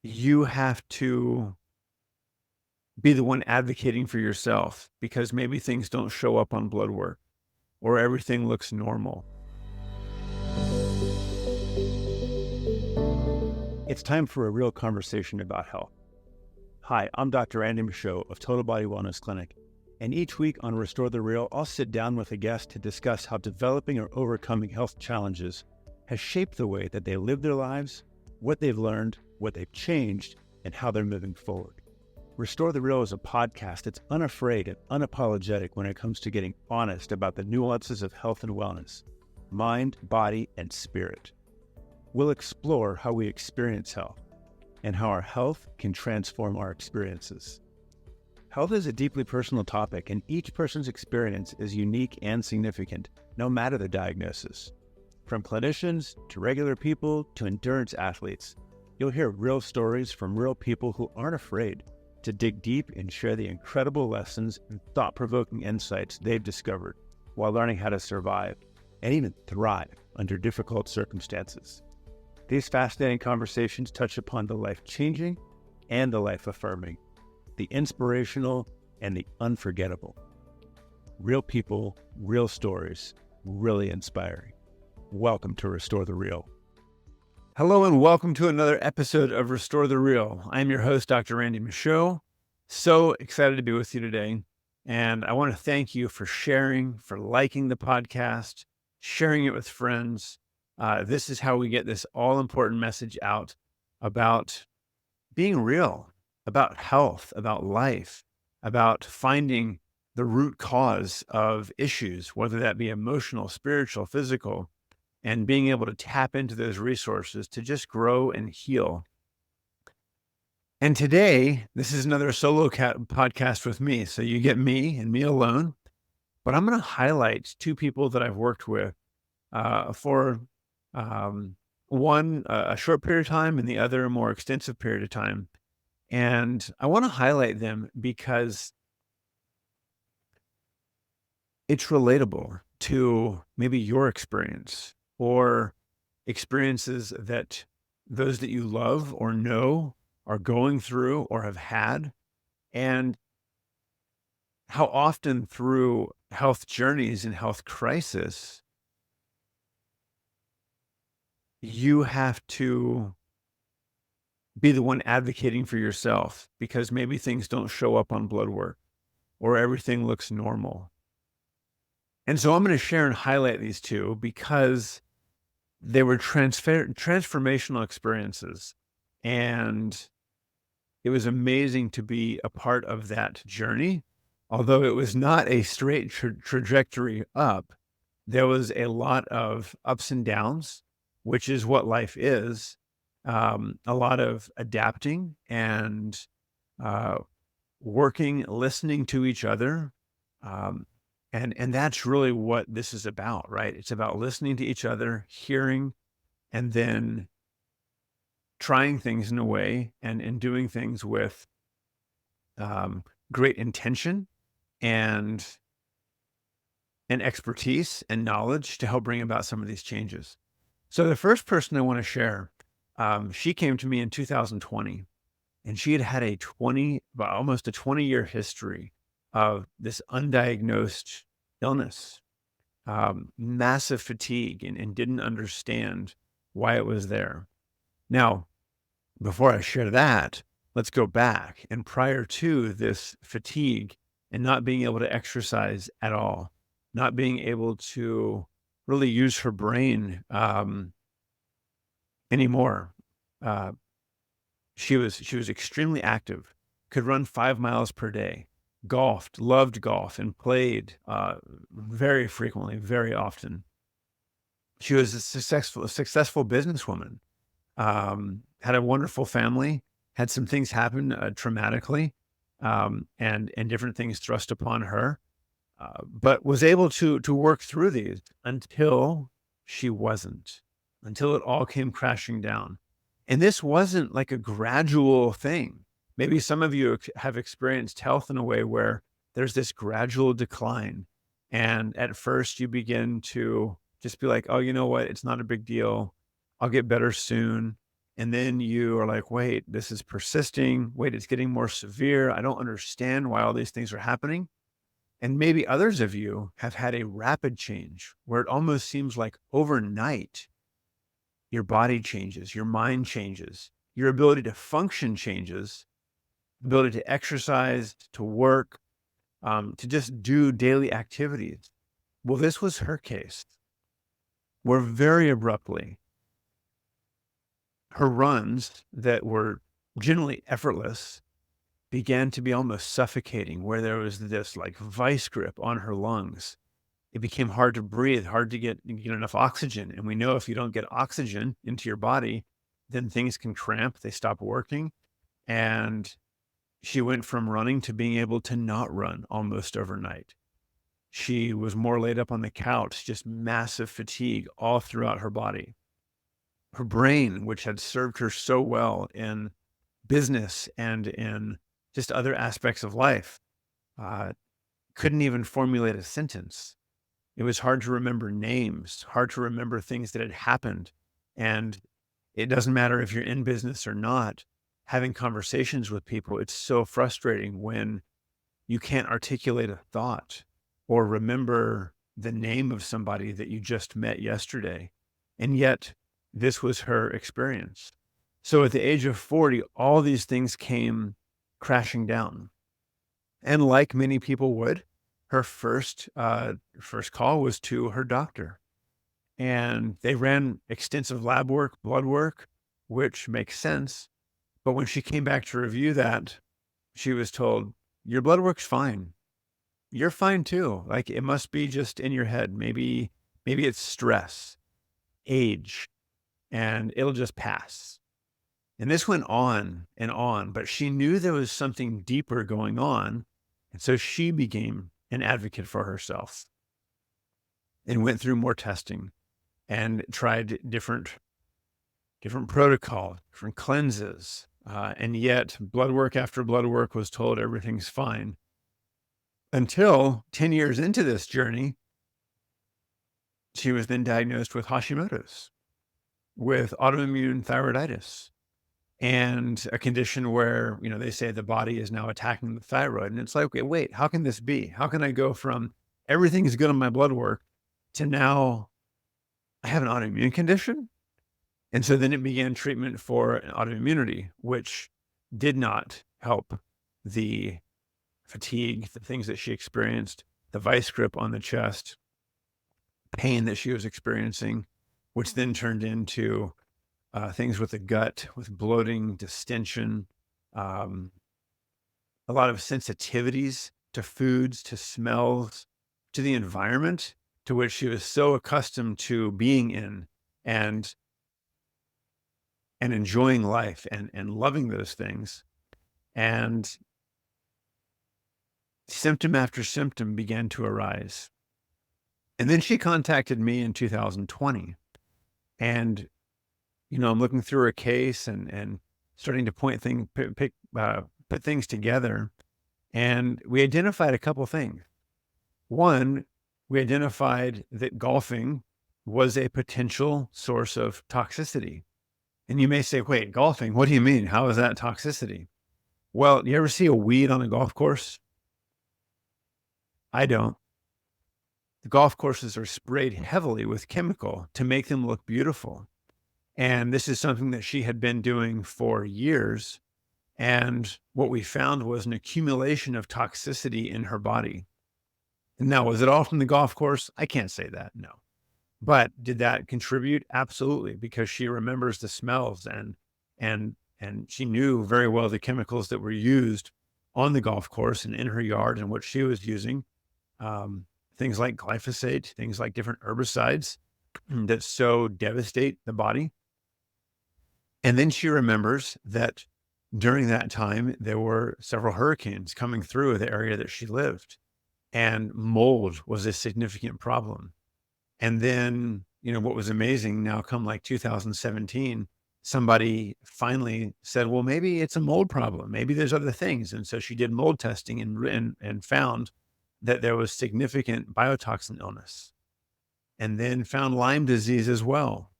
you have to be the one advocating for yourself because maybe things don't show up on blood work or everything looks normal. It's time for a real conversation about health. Hi, I'm Dr. Andy Michaud of Total Body Wellness Clinic, and each week on Restore the Real, I'll sit down with a guest to discuss how developing or overcoming health challenges has shaped the way that they live their lives, what they've learned, what they've changed, and how they're moving forward. Restore the Real is a podcast that's unafraid and unapologetic when it comes to getting honest about the nuances of health and wellness, mind, body, and spirit. We'll explore how we experience health and how our health can transform our experiences. Health is a deeply personal topic, and each person's experience is unique and significant, no matter the diagnosis. From clinicians to regular people to endurance athletes, you'll hear real stories from real people who aren't afraid to dig deep and share the incredible lessons and thought-provoking insights they've discovered while learning how to survive and even thrive under difficult circumstances. These fascinating conversations touch upon the life-changing and the life-affirming, the inspirational and the unforgettable. Real people, real stories, really inspiring. Welcome to Restore the Real. Hello and welcome to another episode of Restore the Real. I'm your host, Dr. Andy Michaud. So excited to be with you today. And I want to thank you for sharing, for liking the podcast, sharing it with friends. This is how we get this all-important message out about being real, about health, about life, about finding the root cause of issues, whether that be emotional, spiritual, physical, and being able to tap into those resources to just grow and heal. And today, this is another solo podcast with me. So you get me and me alone, but I'm going to highlight two people that I've worked with for one a short period of time and the other a more extensive period of time. And I want to highlight them because it's relatable to maybe your experience or experiences that those that you love or know are going through or have had, and how often through health journeys and health crisis, you have to be the one advocating for yourself because maybe things don't show up on blood work or everything looks normal. And so I'm going to share and highlight these two because they were transformational experiences. And it was amazing to be a part of that journey. Although it was not a straight trajectory up, there was a lot of ups and downs, which is what life is. A lot of adapting and working, listening to each other. And that's really what this is about, right? It's about listening to each other, hearing, and then trying things in a way and doing things with great intention and expertise and knowledge to help bring about some of these changes. So the first person I want to share, she came to me in 2020, and she had almost a 20-year history of this undiagnosed illness, massive fatigue, and didn't understand why it was there. Now, before I share that, let's go back. And prior to this fatigue and not being able to exercise at all, not being able to really use her brain anymore, she was extremely active, could run 5 miles per day, golfed, loved golf, and played very frequently, very often. She was a successful businesswoman, had a wonderful family, had some things happen traumatically, and different things thrust upon her, but was able to work through these until she wasn't, until it all came crashing down. And this wasn't like a gradual thing. Maybe some of you have experienced health in a way where there's this gradual decline. And at first you begin to just be like, oh, you know what? It's not a big deal. I'll get better soon. And then you are like, wait, this is persisting. Wait, it's getting more severe. I don't understand why all these things are happening. And maybe others of you have had a rapid change where it almost seems like overnight, your body changes, your mind changes, your ability to function changes, ability to exercise, to work, to just do daily activities. Well, this was her case, where very abruptly, her runs that were generally effortless began to be almost suffocating, where there was this like vice grip on her lungs. It became hard to breathe, hard to get enough oxygen. And we know if you don't get oxygen into your body, then things can cramp, they stop working. And she went from running to being able to not run almost overnight. She was more laid up on the couch, just massive fatigue all throughout her body. Her brain, which had served her so well in business and in just other aspects of life, uh, couldn't even formulate a sentence. It was hard to remember names, hard to remember things that had happened. And it doesn't matter if you're in business or not, having conversations with people, it's so frustrating when you can't articulate a thought or remember the name of somebody that you just met yesterday. And yet, this was her experience. So at the age of 40, all these things came crashing down. And like many people would, her first call was to her doctor. And they ran extensive lab work, blood work, which makes sense. But when she came back to review that, she was told, your blood work's fine. You're fine too. Like it must be just in your head. Maybe it's stress, age, and it'll just pass. And this went on, but she knew there was something deeper going on. And so she became an advocate for herself and went through more testing and tried different protocols, different cleanses. And yet blood work after blood work was told everything's fine. Until 10 years into this journey, she was then diagnosed with Hashimoto's, with autoimmune thyroiditis, and a condition where, they say the body is now attacking the thyroid. And it's like, okay, wait, how can this be? How can I go from everything is good on my blood work to now I have an autoimmune condition? And so then it began treatment for autoimmunity, which did not help the fatigue, the things that she experienced, the vice grip on the chest, pain that she was experiencing, which then turned into things with the gut, with bloating, distension, a lot of sensitivities to foods, to smells, to the environment to which she was so accustomed to being in and enjoying life and loving those things. And symptom after symptom began to arise. And then she contacted me in 2020. And, I'm looking through her case and starting to put things together. And we identified a couple things. One, we identified that golfing was a potential source of toxicity. And you may say, wait, golfing, what do you mean? How is that toxicity? Well, you ever see a weed on a golf course? I don't. The golf courses are sprayed heavily with chemical to make them look beautiful. And this is something that she had been doing for years. And what we found was an accumulation of toxicity in her body. Now, was it all from the golf course? I can't say that, no. But did that contribute? Absolutely, because she remembers the smells and she knew very well the chemicals that were used on the golf course and in her yard and what she was using. Things like glyphosate, things like different herbicides that so devastate the body. And then she remembers that during that time, there were several hurricanes coming through the area that she lived, and mold was a significant problem. And then, what was amazing, now come like 2017, somebody finally said, well, maybe it's a mold problem. Maybe there's other things. And so she did mold testing and found that there was significant biotoxin illness, and then found Lyme disease as well.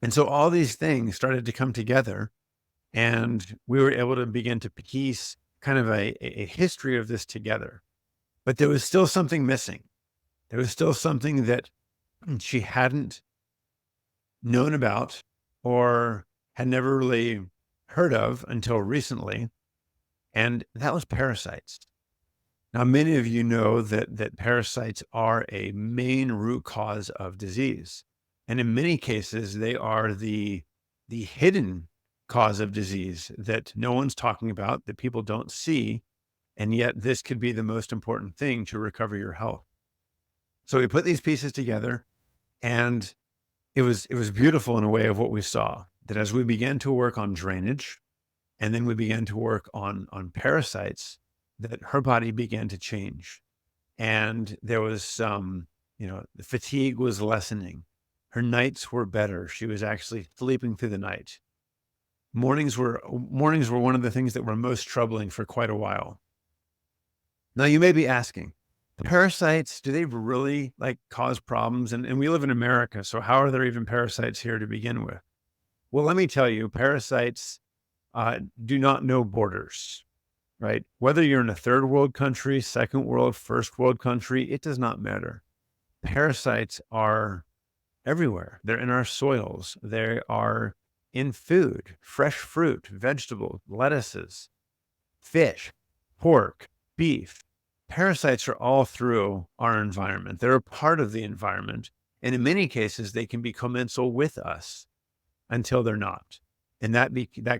And so all these things started to come together, and we were able to begin to piece kind of a history of this together. But there was still something missing. There was still something that she hadn't known about or had never really heard of until recently. And that was parasites. Now, many of you know that parasites are a main root cause of disease. And in many cases, they are the hidden cause of disease that no one's talking about, that people don't see. And yet this could be the most important thing to recover your health. So we put these pieces together, and it was beautiful in a way of what we saw, that as we began to work on drainage, and then we began to work on parasites, that her body began to change. And there was some, the fatigue was lessening. Her nights were better. She was actually sleeping through the night. Mornings were one of the things that were most troubling for quite a while. Now you may be asking, parasites, do they really cause problems? And we live in America, so how are there even parasites here to begin with? Well, let me tell you, parasites do not know borders, right? Whether you're in a third world country, second world, first world country, it does not matter. Parasites are everywhere. They're in our soils. They are in food, fresh fruit, vegetables, lettuces, fish, pork, beef. Parasites are all through our environment. They're a part of the environment. And in many cases, they can be commensal with us until they're not. And that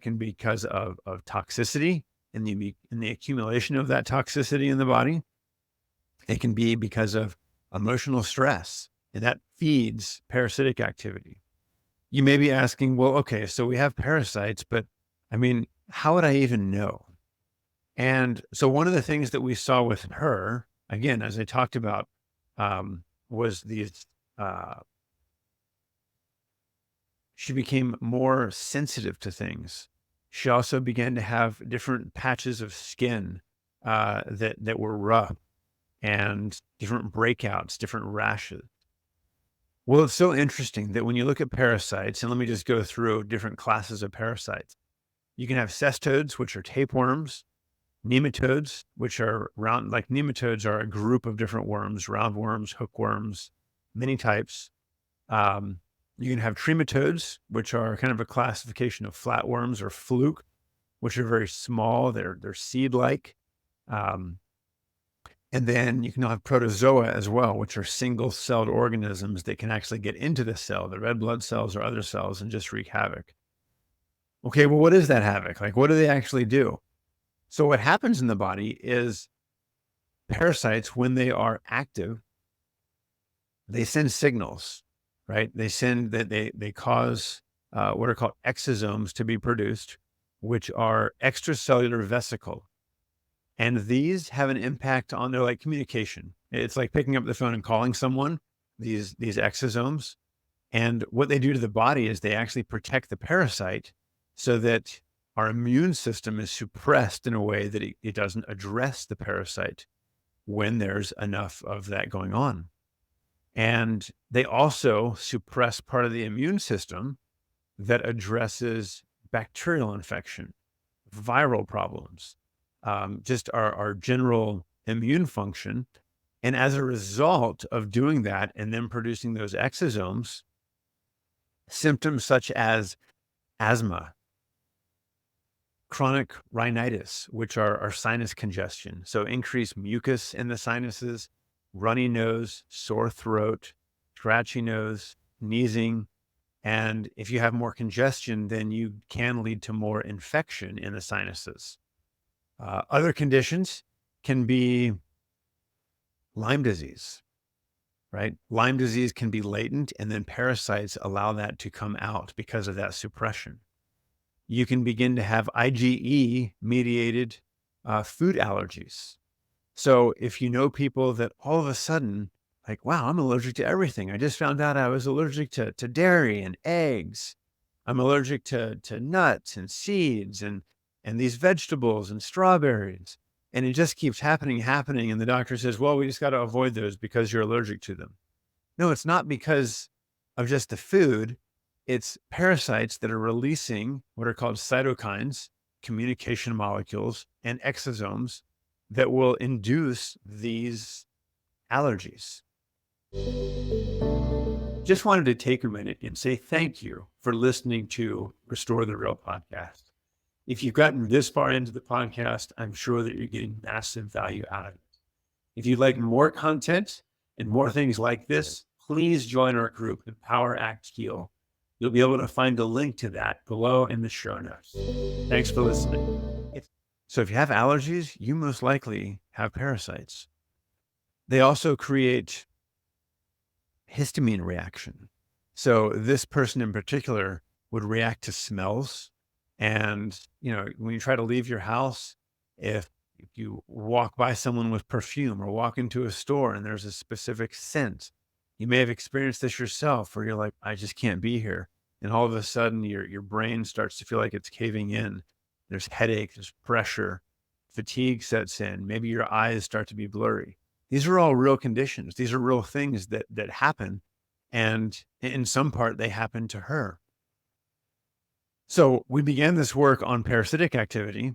can be because of toxicity and the accumulation of that toxicity in the body. It can be because of emotional stress, and that feeds parasitic activity. You may be asking, well, okay, so we have parasites, but how would I even know? And so one of the things that we saw with her, again, as I talked about, was these, she became more sensitive to things. She also began to have different patches of skin that were rough, and different breakouts, different rashes. Well, it's so interesting that when you look at parasites, and let me just go through different classes of parasites. You can have cestodes, which are tapeworms, nematodes, which are round, nematodes are a group of different worms, roundworms, hookworms, many types. You can have trematodes, which are kind of a classification of flatworms, or fluke, which are very small. They're seed-like. And then you can have protozoa as well, which are single-celled organisms that can actually get into the cell, the red blood cells or other cells, and just wreak havoc. Okay, well, what is that havoc? What do they actually do? So what happens in the body is parasites, when they are active, they send signals, right? They cause what are called exosomes to be produced, which are extracellular vesicle. And these have an impact on their communication. It's like picking up the phone and calling someone, these exosomes. And what they do to the body is they actually protect the parasite, so that our immune system is suppressed in a way that it doesn't address the parasite when there's enough of that going on. And they also suppress part of the immune system that addresses bacterial infection, viral problems, just our general immune function. And as a result of doing that and then producing those exosomes, symptoms such as asthma, chronic rhinitis, which are sinus congestion, so increased mucus in the sinuses, runny nose, sore throat, scratchy nose, sneezing. And if you have more congestion, then you can lead to more infection in the sinuses. Other conditions can be Lyme disease, right? Lyme disease can be latent, and then parasites allow that to come out because of that suppression. You can begin to have IgE-mediated food allergies. So if you know people that all of a sudden, wow, I'm allergic to everything. I just found out I was allergic to dairy and eggs. I'm allergic to nuts and seeds and these vegetables and strawberries. And it just keeps happening. And the doctor says, well, we just got to avoid those because you're allergic to them. No, it's not because of just the food. It's parasites that are releasing what are called cytokines, communication molecules, and exosomes that will induce these allergies. Just wanted to take a minute and say thank you for listening to Restore the Real podcast. If you've gotten this far into the podcast, I'm sure that you're getting massive value out of it. If you'd like more content and more things like this, please join our group, Empower Act Heal. You'll be able to find a link to that below in the show notes. Thanks for listening. So if you have allergies, you most likely have parasites. They also create histamine reaction. So this person in particular would react to smells. And, when you try to leave your house, if you walk by someone with perfume or walk into a store and there's a specific scent, you may have experienced this yourself where you're like, I just can't be here. And all of a sudden your brain starts to feel like it's caving in. There's headache, there's pressure, fatigue sets in. Maybe your eyes start to be blurry. These are all real conditions. These are real things that happen. And in some part, they happen to her. So we began this work on parasitic activity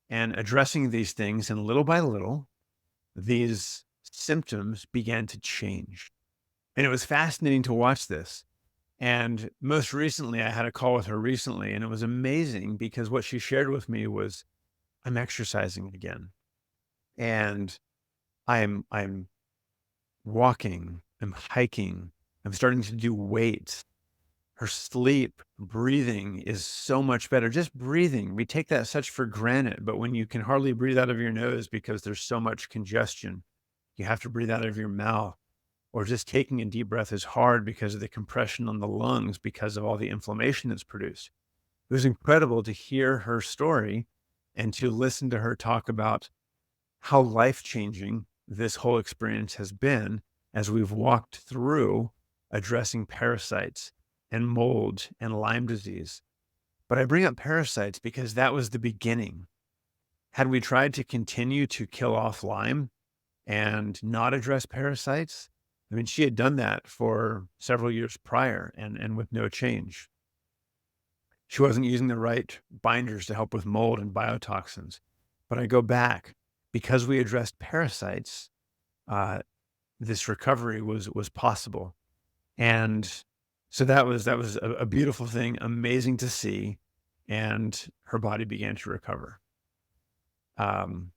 and addressing these things. And little by little, these symptoms began to change. And it was fascinating to watch this. And most recently, I had a call with her recently, and it was amazing because what she shared with me was, I'm exercising again. And I'm walking, I'm hiking, I'm starting to do weights. Her sleep, breathing is so much better. Just breathing, we take that such for granted, but when you can hardly breathe out of your nose because there's so much congestion, you have to breathe out of your mouth, or just taking a deep breath is hard because of the compression on the lungs because of all the inflammation that's produced. It was incredible to hear her story and to listen to her talk about how life-changing this whole experience has been as we've walked through addressing parasites and mold and Lyme disease. But I bring up parasites because that was the beginning. Had we tried to continue to kill off Lyme and not address parasites, I mean, she had done that for several years prior and with no change. She wasn't using the right binders to help with mold and biotoxins. But I go back, because we addressed parasites, this recovery was possible. And so that was a beautiful thing, amazing to see. And her body began to recover. And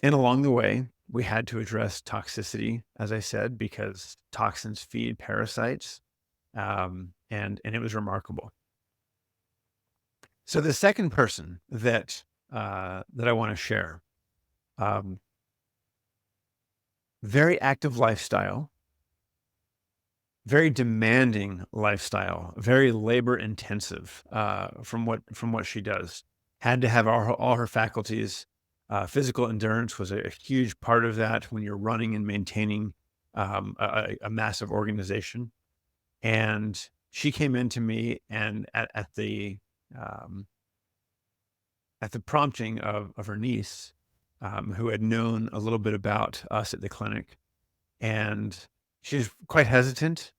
along the way, we had to address toxicity, as I said, because toxins feed parasites. And it was remarkable. So the second person that I want to share, very active lifestyle, very demanding lifestyle, very labor intensive from what she does. Had to have all her faculties. Physical endurance was a huge part of that when you're running and maintaining a massive organization. And she came into me and at the prompting of her niece, who had known a little bit about us at the clinic, and she's quite hesitant.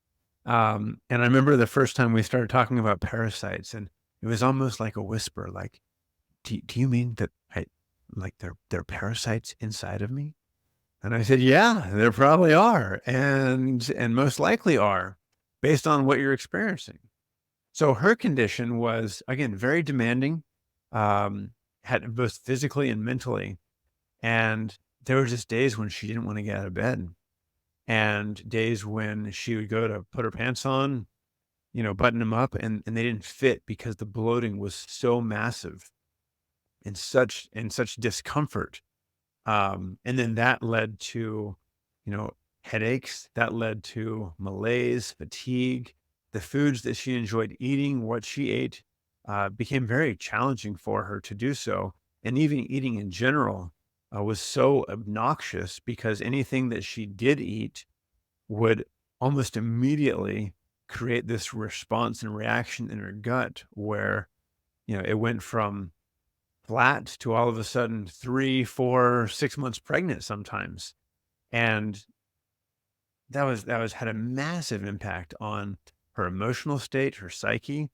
And I remember the first time we started talking about parasites, and it was almost like a whisper, like, do you mean that there are parasites inside of me? And I said, yeah, there probably are. And most likely are based on what you're experiencing. So her condition was, again, very demanding, had both physically and mentally. And there were just days when she didn't want to get out of bed, and days when she would go to put her pants on, button them up, and they didn't fit because the bloating was so massive and such discomfort. And then that led to, headaches. That led to malaise, fatigue. The foods that she enjoyed eating, what she ate, became very challenging for her to do so. And even eating in general was so obnoxious because anything that she did eat would almost immediately create this response and reaction in her gut where, it went from flat to all of a sudden 3, 4, 6 months pregnant sometimes. And that had a massive impact on her emotional state, her psyche.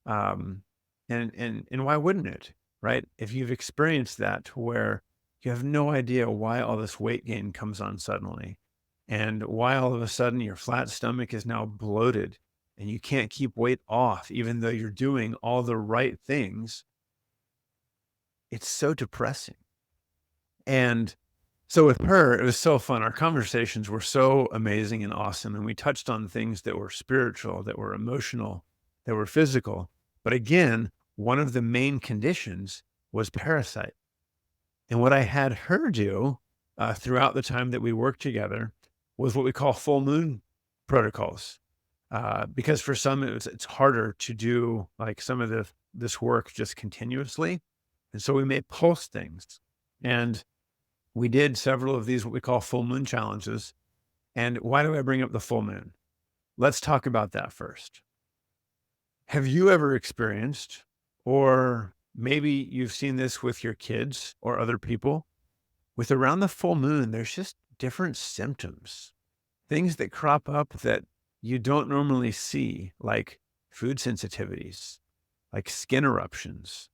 Um, and why wouldn't it, right? If you've experienced that where you have no idea why all this weight gain comes on suddenly and why all of a sudden your flat stomach is now bloated and you can't keep weight off, even though you're doing all the right things, it's so depressing. And so with her, it was so fun. Our conversations were so amazing and awesome. And we touched on things that were spiritual, that were emotional, that were physical. But again, one of the main conditions was parasite. And what I had her do throughout the time that we worked together was what we call full moon protocols. Because for some, it's harder to do like some of this work just continuously. And so we made pulse things. And we did several of these, what we call full moon challenges. And why do I bring up the full moon? Let's talk about that first. Have you ever experienced, or maybe you've seen this with your kids or other people, with around the full moon, there's just different symptoms, things that crop up that you don't normally see, like food sensitivities, like skin eruptions,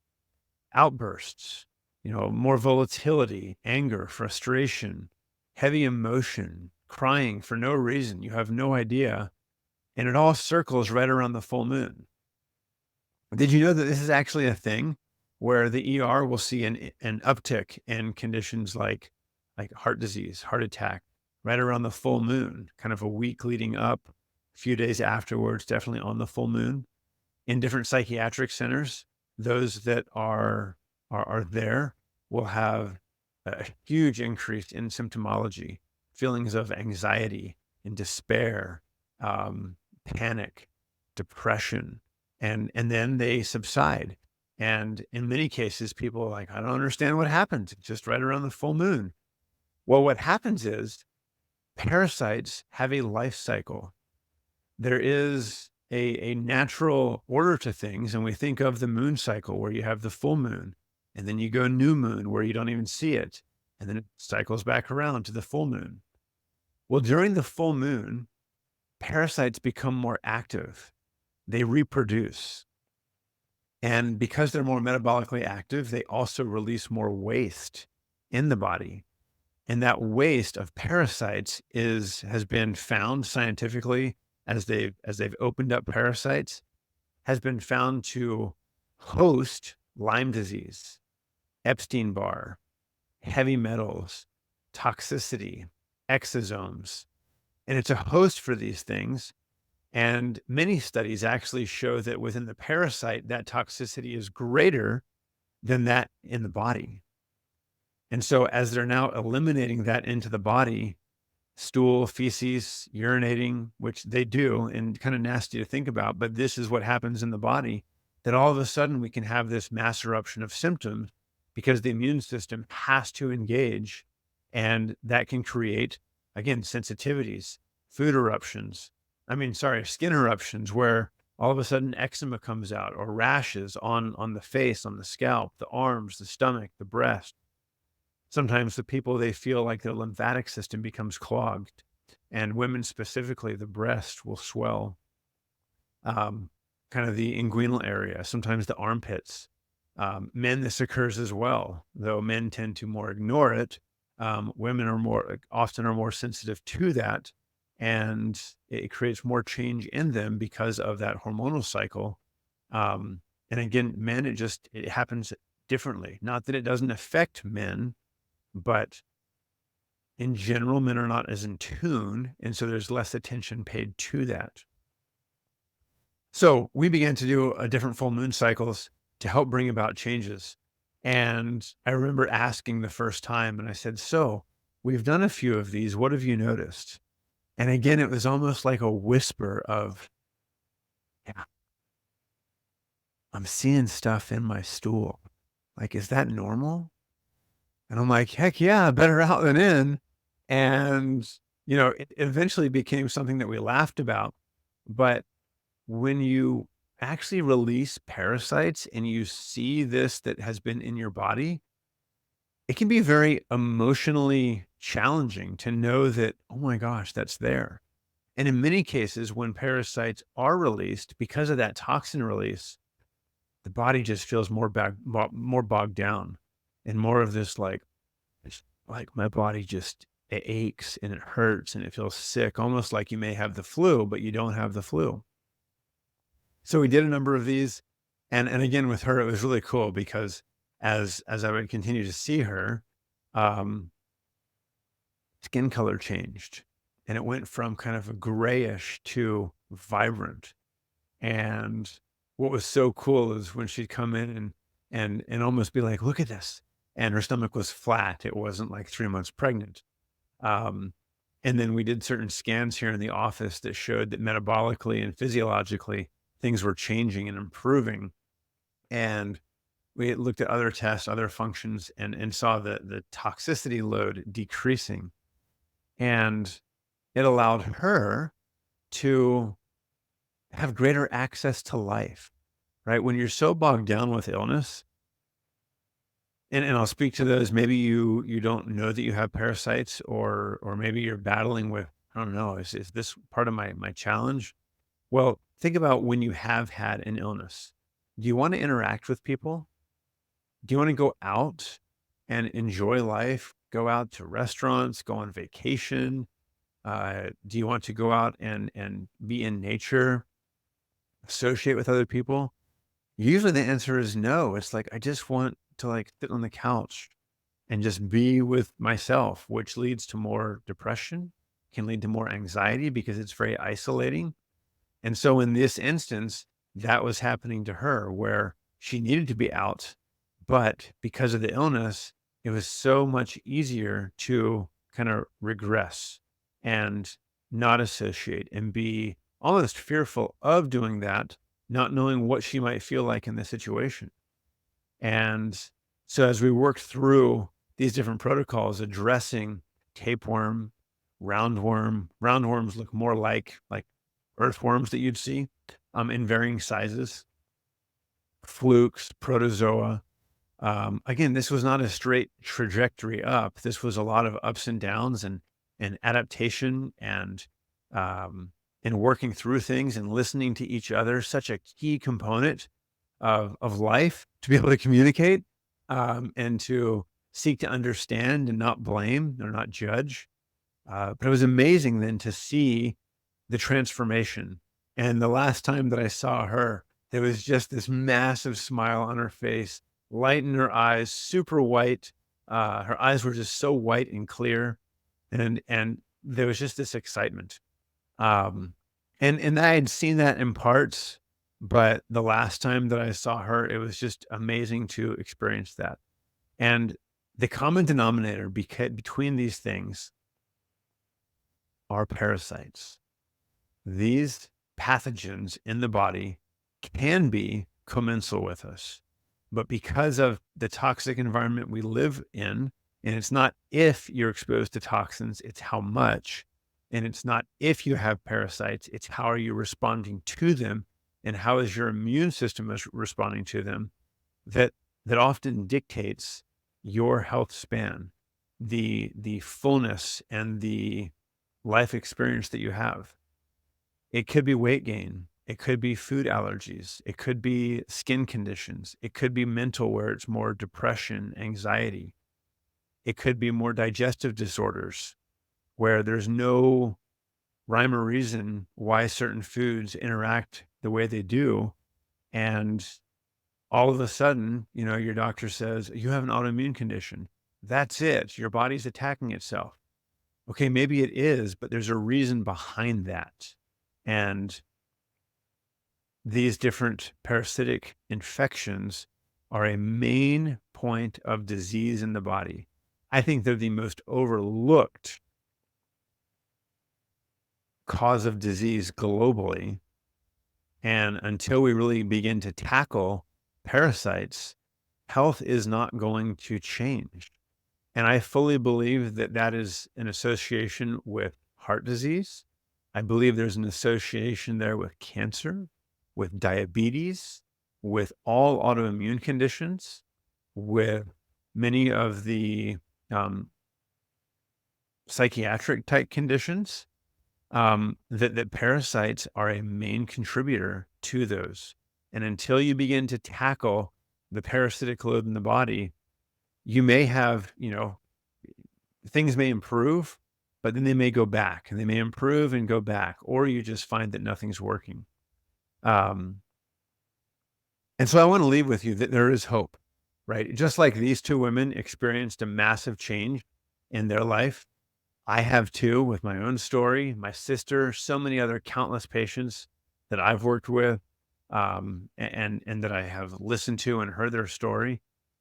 outbursts, more volatility, anger, frustration, heavy emotion, crying for no reason. You have no idea. And it all circles right around the full moon. Did you know that this is actually a thing where the ER will see an uptick in conditions like heart disease, heart attack, right around the full moon, kind of a week leading up, a few days afterwards, definitely on the full moon. In different psychiatric centers, those that are there will have a huge increase in symptomology, feelings of anxiety and despair, panic, depression, and then they subside. And in many cases, people are like, I don't understand what happened just right around the full moon. Well, what happens is parasites have a life cycle. There is a natural order to things. And we think of the moon cycle where you have the full moon and then you go new moon where you don't even see it. And then it cycles back around to the full moon. Well, during the full moon, parasites become more active. They reproduce. And because they're more metabolically active, they also release more waste in the body. And that waste of parasites has been found scientifically as they've opened up parasites, has been found to host Lyme disease, Epstein-Barr, heavy metals, toxicity, exosomes. And it's a host for these things. And many studies actually show that within the parasite, that toxicity is greater than that in the body. And so as they're now eliminating that into the body, stool, feces, urinating, which they do, and kind of nasty to think about, but this is what happens in the body, that all of a sudden we can have this mass eruption of symptoms because the immune system has to engage. And that can create, again, sensitivities, skin eruptions where all of a sudden eczema comes out, or rashes on the face, on the scalp, the arms, the stomach, the breast. Sometimes the people, they feel like their lymphatic system becomes clogged, and women specifically, the breast will swell, kind of the inguinal area, sometimes the armpits. Men, this occurs as well, though men tend to more ignore it. Women are often more sensitive to that, and it creates more change in them because of that hormonal cycle. And again, men, it happens differently. Not that it doesn't affect men, but in general, men are not as in tune. And so there's less attention paid to that. So we began to do different full moon cycles to help bring about changes. And I remember asking the first time, and I said, so we've done a few of these. What have you noticed? And again, it was almost like a whisper of, yeah, I'm seeing stuff in my stool. Like, is that normal? And I'm like, heck yeah, better out than in. And, it eventually became something that we laughed about. But when you actually release parasites and you see this that has been in your body, it can be very emotionally challenging to know that, oh my gosh, that's there. And in many cases, when parasites are released, because of that toxin release, the body just feels more bogged down, and more of this it's like my body just it aches and it hurts and it feels sick, almost like you may have the flu, but you don't have the flu. So we did a number of these, and again with her, it was really cool because as I would continue to see her, um, skin color changed, and it went from kind of a grayish to vibrant. And what was so cool is when she'd come in and almost be like, "Look at this," and her stomach was flat. It wasn't like 3 months pregnant. Um, and then we did certain scans here in the office that showed that metabolically and physiologically things were changing and improving. And we looked at other tests, other functions, and saw the toxicity load decreasing. And it allowed her to have greater access to life, right? When you're so bogged down with illness, and I'll speak to those. Maybe you don't know that you have parasites, or maybe you're battling with, I don't know, is this part of my challenge? Well, think about when you have had an illness. Do you want to interact with people? Do you want to go out and enjoy life? Go out to restaurants, go on vacation? Do you want to go out and be in nature, associate with other people? Usually the answer is no. It's like, I just want to like sit on the couch and just be with myself, which leads to more depression, can lead to more anxiety because it's very isolating. And so in this instance, that was happening to her where she needed to be out, but because of the illness, it was so much easier to kind of regress and not associate and be almost fearful of doing that, not knowing what she might feel like in the situation. And so as we worked through these different protocols addressing tapeworm, roundworms look more like earthworms that you'd see in varying sizes, flukes, protozoa. Again, this was not a straight trajectory up. This was a lot of ups and downs and adaptation um, and working through things and listening to each other. Such a key component of life to be able to communicate and to seek to understand and not blame or not judge. But it was amazing then to see the transformation. And the last time that I saw her, there was just this massive smile on her face, light in her eyes, super white. Her eyes were just so white and clear, and there was just this excitement. Um, and I had seen that in parts, but the last time that I saw her, it was just amazing to experience that. And the common denominator between these things are parasites. These pathogens in the body can be commensal with us, but because of the toxic environment we live in, and it's not if you're exposed to toxins, it's how much, and it's not if you have parasites, it's how are you responding to them, and how is your immune system responding to them, that that often dictates your health span, the fullness and the life experience that you have. It could be weight gain. It could be food allergies. It could be skin conditions. It could be mental, where it's more depression, anxiety. It could be more digestive disorders, where there's no rhyme or reason why certain foods interact the way they do. And all of a sudden, your doctor says, you have an autoimmune condition. That's it. Your body's attacking itself. Okay, maybe it is, but there's a reason behind that. And these different parasitic infections are a main point of disease in the body. I think they're the most overlooked cause of disease globally. And until we really begin to tackle parasites, health is not going to change. And I fully believe that that is an association with heart disease. I believe there's an association there with cancer, with diabetes, with all autoimmune conditions, with many of the psychiatric type conditions. that parasites are a main contributor to those. And until you begin to tackle the parasitic load in the body, you may have, things may improve, but then they may go back and they may improve and go back, or you just find that nothing's working. And so I want to leave with you that there is hope, right? Just like these two women experienced a massive change in their life, I have too, with my own story, my sister, so many other countless patients that I've worked with, and that I have listened to and heard their story.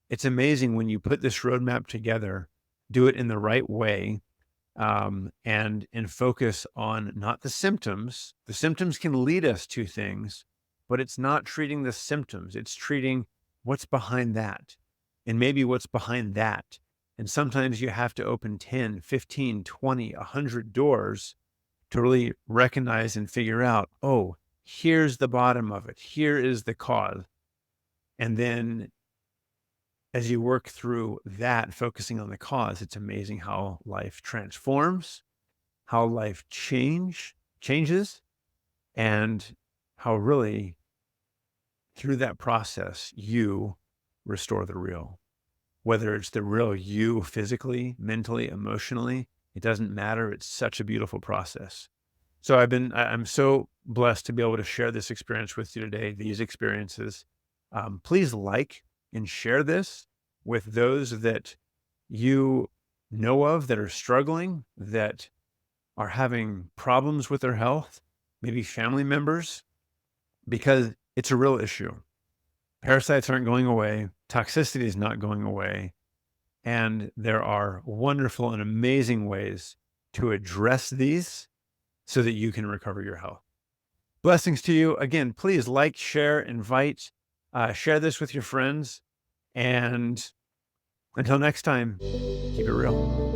It's amazing when you put this roadmap together, do it in the right way, and focus on not the symptoms. The symptoms can lead us to things, but it's not treating the symptoms. It's treating what's behind that, and maybe what's behind that. And sometimes you have to open 10, 15, 20, 100 doors to really recognize and figure out, oh, here's the bottom of it. Here is the cause. And then as you work through that, focusing on the cause, it's amazing how life transforms, how life changes, and how really through that process, you restore the real. Whether it's the real you physically, mentally, emotionally, it doesn't matter. It's such a beautiful process. So I'm so blessed to be able to share this experience with you today, these experiences. Please like and share this with those that you know of that are struggling, that are having problems with their health, maybe family members, because it's a real issue. Parasites aren't going away. Toxicity is not going away. And there are wonderful and amazing ways to address these so that you can recover your health. Blessings to you. Again, please like, share, invite, share this with your friends. And until next time, keep it real.